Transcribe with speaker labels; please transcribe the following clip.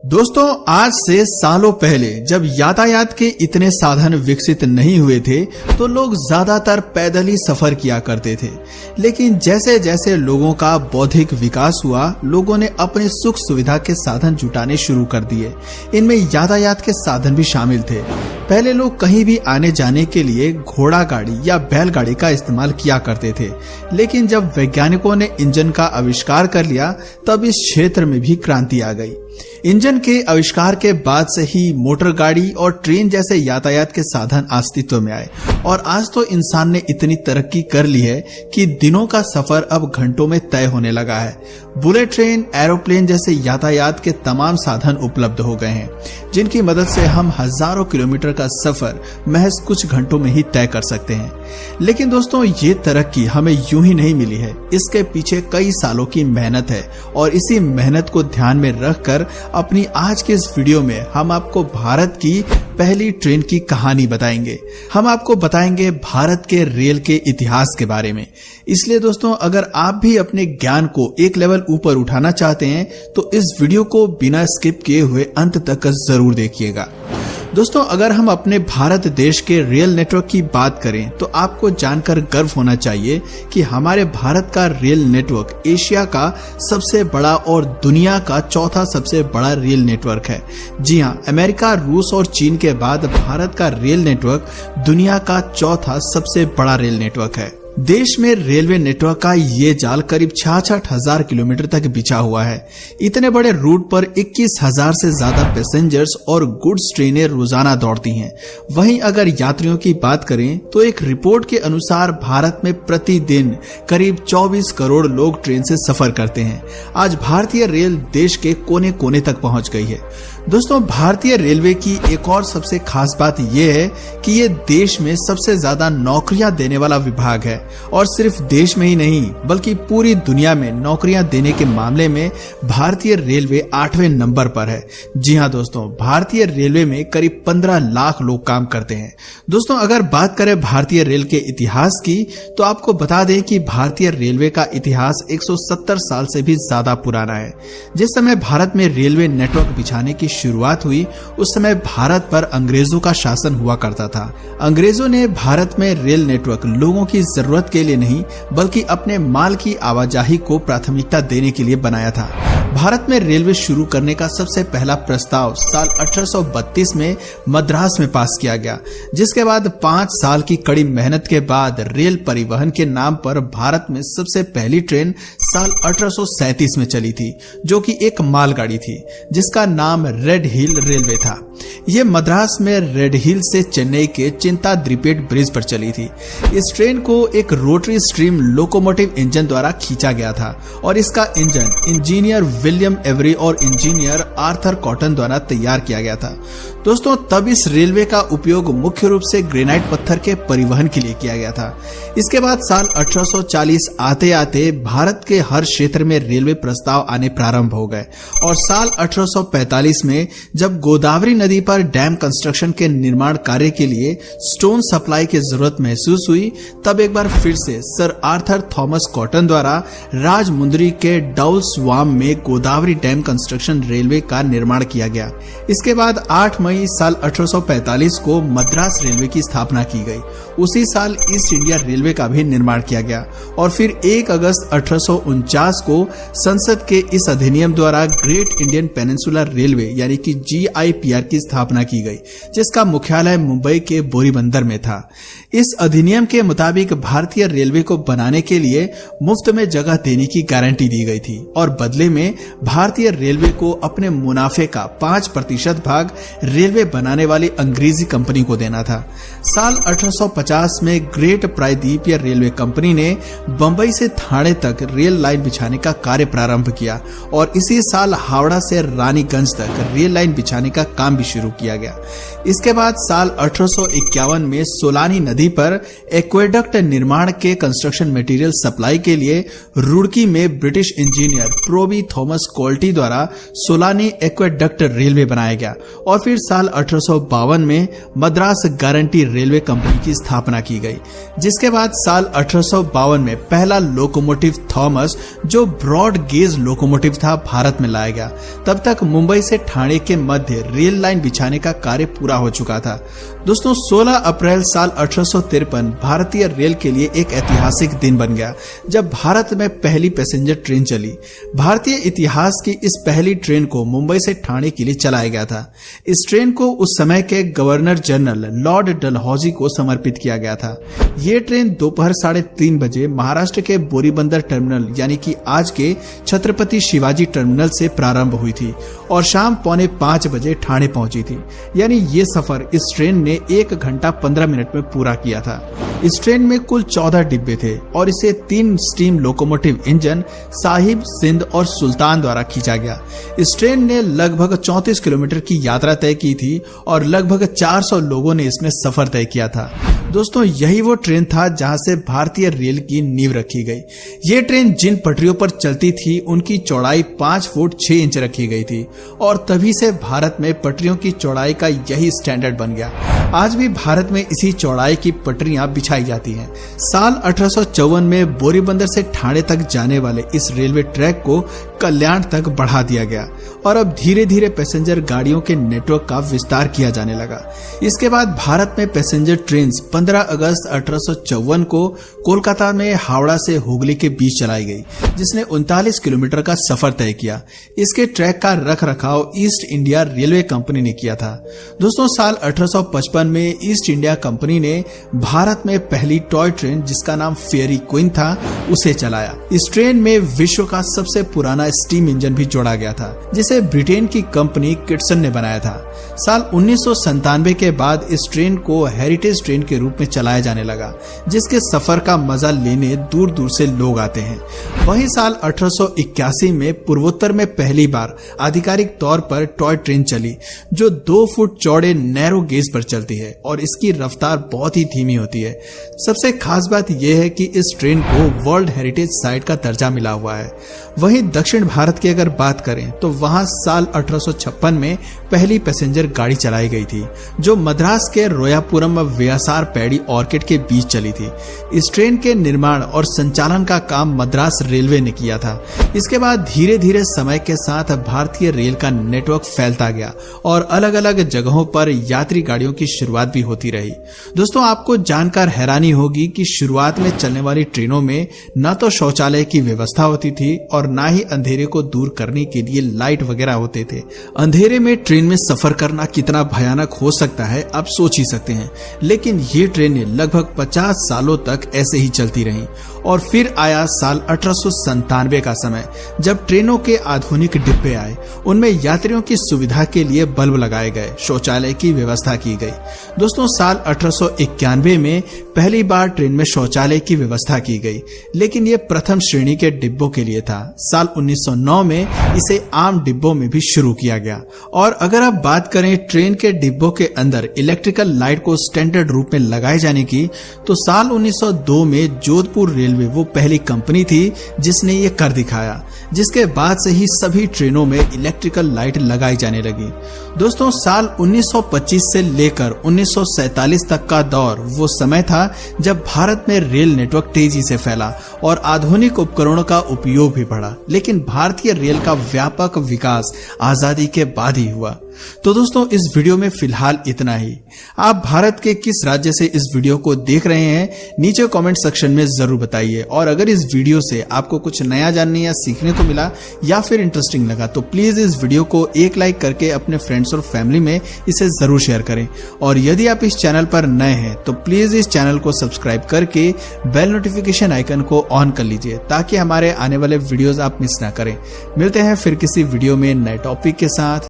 Speaker 1: दोस्तों, आज से सालों पहले जब यातायात के इतने साधन विकसित नहीं हुए थे तो लोग ज्यादातर पैदल ही सफर किया करते थे। लेकिन जैसे जैसे लोगों का बौद्धिक विकास हुआ, लोगों ने अपने सुख सुविधा के साधन जुटाने शुरू कर दिए। इनमें यातायात के साधन भी शामिल थे। पहले लोग कहीं भी आने जाने के लिए घोड़ा गाड़ी या बैलगाड़ी का इस्तेमाल किया करते थे, लेकिन जब वैज्ञानिकों ने इंजन का आविष्कार कर लिया तब इस क्षेत्र में भी क्रांति आ गई। इंजन के आविष्कार के बाद से ही मोटर गाड़ी और ट्रेन जैसे यातायात के साधन अस्तित्व में आए और आज तो इंसान ने इतनी तरक्की कर ली है कि दिनों का सफर अब घंटों में तय होने लगा है। बुलेट ट्रेन, एरोप्लेन जैसे यातायात के तमाम साधन उपलब्ध हो गए हैं, जिनकी मदद से हम हजारों किलोमीटर का सफर महज कुछ घंटों में ही तय कर सकते हैं। लेकिन दोस्तों, ये तरक्की हमें यूं ही नहीं मिली है। इसके पीछे कई सालों की मेहनत है और इसी मेहनत को ध्यान में रखकर अपनी आज के इस वीडियो में हम आपको भारत की पहली ट्रेन की कहानी बताएंगे। हम आपको बताएंगे भारत के रेल के इतिहास के बारे में। इसलिए दोस्तों, अगर आप भी अपने ज्ञान को एक लेवल ऊपर उठाना चाहते हैं तो इस वीडियो को बिना स्किप किए हुए अंत तक जरूर देखिएगा। दोस्तों, अगर हम अपने भारत देश के रेल नेटवर्क की बात करें तो आपको जानकर गर्व होना चाहिए कि हमारे भारत का रेल नेटवर्क एशिया का सबसे बड़ा और दुनिया का चौथा सबसे बड़ा रेल नेटवर्क है। जी हां, अमेरिका, रूस और चीन के बाद भारत का रेल नेटवर्क दुनिया का चौथा सबसे बड़ा रेल नेटवर्क है। देश में रेलवे नेटवर्क का ये जाल करीब 66,000 किलोमीटर तक बिछा हुआ है। इतने बड़े रूट पर 21,000 से ज्यादा पैसेंजर्स और गुड्स ट्रेनें रोजाना दौड़ती हैं। वहीं अगर यात्रियों की बात करें तो एक रिपोर्ट के अनुसार भारत में प्रतिदिन करीब 24 करोड़ लोग ट्रेन से सफर करते हैं। आज भारतीय रेल देश के कोने कोने तक पहुंच गई है। दोस्तों, भारतीय रेलवे की एक और सबसे खास बात यह है कि ये देश में सबसे ज्यादा नौकरियां देने वाला विभाग है और सिर्फ देश में ही नहीं बल्कि पूरी दुनिया में नौकरियां देने के मामले में भारतीय रेलवे 8वें नंबर पर है। जी हां दोस्तों, भारतीय रेलवे में करीब 15 लाख लोग काम करते हैं। दोस्तों, अगर बात करें भारतीय रेल के इतिहास की तो आपको बता दें कि भारतीय रेलवे का इतिहास 170 साल से भी ज्यादा पुराना है। जिस समय भारत में रेलवे नेटवर्क बिछाने की शुरुआत हुई उस समय भारत पर अंग्रेजों का शासन हुआ करता था। अंग्रेजों ने भारत में रेल नेटवर्क लोगों की जरूरत के लिए नहीं बल्कि अपने माल की आवाजाही को प्राथमिकता देने के लिए बनाया था। भारत में रेलवे शुरू करने का सबसे पहला प्रस्ताव साल 1832 में मद्रास में पास किया गया, जिसके बाद 5 साल की कड़ी मेहनत के बाद रेल परिवहन के नाम पर भारत में सबसे पहली ट्रेन साल 1837 में चली थी, जो कि एक मालगाड़ी थी जिसका नाम रेड हिल रेलवे था। ये मद्रास में रेड हिल से चेन्नई के चिंता द्रिपेट ब्रिज पर चली थी। इस ट्रेन को एक रोटरी स्ट्रीम लोकोमोटिव इंजन द्वारा खींचा गया था और इसका इंजन इंजीनियर विलियम एवरी और इंजीनियर आर्थर कॉटन द्वारा तैयार किया गया था। दोस्तों, तब इस रेलवे का उपयोग मुख्य रूप से ग्रेनाइट पत्थर के परिवहन के लिए किया गया था। इसके बाद साल 1840 आते आते भारत के हर क्षेत्र में रेलवे प्रस्ताव आने प्रारंभ हो गए और साल 1845 में जब गोदावरी नदी पर डैम कंस्ट्रक्शन के निर्माण कार्य के लिए स्टोन सप्लाई की जरूरत महसूस हुई, तब एक बार फिर से सर आर्थर थॉमस कॉटन द्वारा राजमुंदरी के डाउल स्वाम में गोदावरी डैम कंस्ट्रक्शन रेलवे का निर्माण किया गया। इसके बाद 8 मई साल 1845 को मद्रास रेलवे की स्थापना की गई। उसी साल ईस्ट इंडिया रेलवे का भी निर्माण किया गया और फिर 1 अगस्त 1849 को संसद के इस अधिनियम द्वारा ग्रेट इंडियन पेनिनसुलर रेलवे यानी कि GIPR की स्थापना की गई, जिसका मुख्यालय मुंबई के बोरीबंदर में था। इस अधिनियम के मुताबिक भारतीय रेलवे को बनाने के लिए मुफ्त में जगह देने की गारंटी दी गई थी और बदले में भारतीय रेलवे को अपने मुनाफे का 5% भाग रेलवे बनाने वाली अंग्रेजी कंपनी को देना था। साल 1850 में ग्रेट प्रायद्वीपीय रेलवे कंपनी ने बंबई से ठाणे तक रेल लाइन बिछाने का कार्य प्रारंभ किया और इसी साल हावड़ा से रानीगंज तक रेल लाइन बिछाने का काम भी शुरू शुरू किया गया। इसके बाद साल 1851 में सोलानी नदी पर एक्वेडक्ट निर्माण के कंस्ट्रक्शन मटेरियल सप्लाई के लिए रुड़की में ब्रिटिश इंजीनियर प्रोबी थॉमस कोल्टी द्वारा सोलानी एक्वेडक्ट रेलवे बनाया गया और फिर साल 1852 में मद्रास गारंटी रेलवे कंपनी की स्थापना की गई, जिसके बाद साल 1852 में पहला लोकोमोटिव थॉमस जो ब्रॉड गेज लोकोमोटिव था भारत में लाया गया। तब तक मुंबई से ठाणे के मध्य रेल लाइन बिछाने का कार्य पूरा हो चुका था। दोस्तों 16 अप्रैल साल 1853 भारतीय रेल के लिए एक ऐतिहासिक दिन बन गया जब भारत में पहली पैसेंजर ट्रेन चली। भारतीय इतिहास की इस पहली ट्रेन को मुंबई से ठाणे के लिए चलाया गया था। इस ट्रेन को उस समय के गवर्नर जनरल लॉर्ड डलहौजी को समर्पित किया गया था। ये ट्रेन दोपहर 3:30 बजे महाराष्ट्र के बोरीबंदर टर्मिनल यानी कि आज के छत्रपति शिवाजी टर्मिनल से प्रारंभ हुई थी और शाम 4:45 बजे ठाणे पहुंची थी। यानी ये सफर इस ट्रेन ने 1 घंटा 15 मिनट में पूरा किया था। इस ट्रेन में कुल 14 डिब्बे थे और इसे 3 steam locomotive engine Sahib, Sindh और सुल्तान द्वारा खींचा गया। इस ट्रेन ने लगभग 34 किलोमीटर की यात्रा तय की थी और लगभग 400 लोगों ने इसमें सफर तय किया था। दोस्तों यही वो ट्रेन था जहां से भारतीय रेल की नींव रखी गई। ये ट्रेन जिन पटरियों पर चलती थी उनकी चौड़ाई 5 फुट 6 इंच रखी गई थी और तभी से भारत में पटरियों की चौड़ाई का यही स्टैंडर्ड बन गया। आज भी भारत में इसी चौड़ाई की पटरियां बिछाई जाती हैं। साल 1854 में बोरीबंदर से ठाणे तक जाने वाले इस रेलवे ट्रैक को कल्याण तक बढ़ा दिया गया और अब धीरे धीरे पैसेंजर गाड़ियों के नेटवर्क का विस्तार किया जाने लगा। इसके बाद भारत में पैसेंजर ट्रेन 15 अगस्त 1854 को कोलकाता में हावड़ा से हुगली के बीच चलाई गई, जिसने 39 किलोमीटर का सफर तय किया। इसके ट्रैक का रख रखाव ईस्ट इंडिया रेलवे कंपनी ने किया था। दोस्तों साल 1855 में ईस्ट इंडिया कंपनी ने भारत में पहली टॉय ट्रेन जिसका नाम फेयरी क्वीन था उसे चलाया। इस ट्रेन में विश्व का सबसे पुराना स्टीम इंजन भी जोड़ा गया था, जिसे ब्रिटेन की कंपनी किटसन ने बनाया था। साल 1997 के बाद इस ट्रेन को हेरिटेज ट्रेन के रूप में चलाया जाने लगा, जिसके सफर का मजा लेने दूर दूर से लोग आते हैं। वहीं साल 1881 में पूर्वोत्तर में पहली बार आधिकारिक तौर पर टॉय ट्रेन चली, जो 2 फुट चौड़े नैरो गेज पर चलती है और इसकी रफ्तार बहुत ही धीमी होती है। सबसे खास बात यह है कि इस ट्रेन को वर्ल्ड हेरिटेज साइट का दर्जा मिला हुआ है। वहीं दक्षिण भारत की अगर बात करें तो वहां साल 1856 में पहली पैसेंजर गाड़ी चलाई गई थी, जो मद्रास के रोयापुरम व्यासार पैडी ऑर्किड के बीच चली थी। इस ट्रेन के निर्माण और संचालन का काम मद्रास रेलवे ने किया था। इसके बाद धीरे धीरे समय के साथ भारतीय रेल का नेटवर्क फैलता गया और अलग अलग जगहों पर यात्री गाड़ियों की शुरुआत भी होती रही। दोस्तों आपको जानकर हैरानी होगी कि शुरुआत में चलने वाली ट्रेनों में न तो शौचालय की व्यवस्था होती थी और न ही अंधेरे को दूर करने के लिए लाइट वगैरह होते थे। अंधेरे में ट्रेन में सफर करना कितना भयानक हो सकता है आप सोच ही सकते हैं, लेकिन ये ट्रेनें लगभग 50 सालों तक ऐसे ही चलती रहीं। और फिर आया साल 1897 का समय, जब ट्रेनों के आधुनिक डिब्बे आए। उनमें यात्रियों की सुविधा के लिए बल्ब लगाए गए, शौचालय की व्यवस्था की गई। दोस्तों साल 1891 में पहली बार ट्रेन में शौचालय की व्यवस्था की गई, लेकिन ये प्रथम श्रेणी के डिब्बों के लिए था। साल 1909 में इसे आम डिब्बों में भी शुरू किया गया। और अगर आप बात करें ट्रेन के डिब्बों के अंदर इलेक्ट्रिकल लाइट को स्टैंडर्ड रूप में लगाए जाने की, तो साल 1902 में जोधपुर रेलवे वो पहली कंपनी थी जिसने ये कर दिखाया, जिसके बाद से ही सभी ट्रेनों में इलेक्ट्रिकल लाइट लगाई जाने लगी। दोस्तों साल 1925 से लेकर 1947 तक का दौर वो समय था जब भारत में रेल नेटवर्क तेजी से फैला और आधुनिक उपकरणों का उपयोग भी बढ़ा, लेकिन भारतीय रेल का व्यापक विकास आजादी के बाद ही हुआ। तो दोस्तों इस वीडियो में फिलहाल इतना ही। आप भारत के किस राज्य से इस वीडियो को देख रहे हैं नीचे कमेंट सेक्शन में जरूर बताइए। और अगर इस वीडियो से आपको कुछ नया जानने या सीखने को मिला या फिर इंटरेस्टिंग लगा तो प्लीज इस वीडियो को एक लाइक करके अपने फ्रेंड्स और फैमिली में इसे जरूर शेयर करें। और यदि आप इस चैनल पर नए हैं तो प्लीज इस चैनल को सब्सक्राइब करके बेल नोटिफिकेशन आइकन को ऑन कर लीजिए, ताकि हमारे आने वाले वीडियोस आप मिस ना करें। मिलते हैं फिर किसी वीडियो में नए टॉपिक के साथ।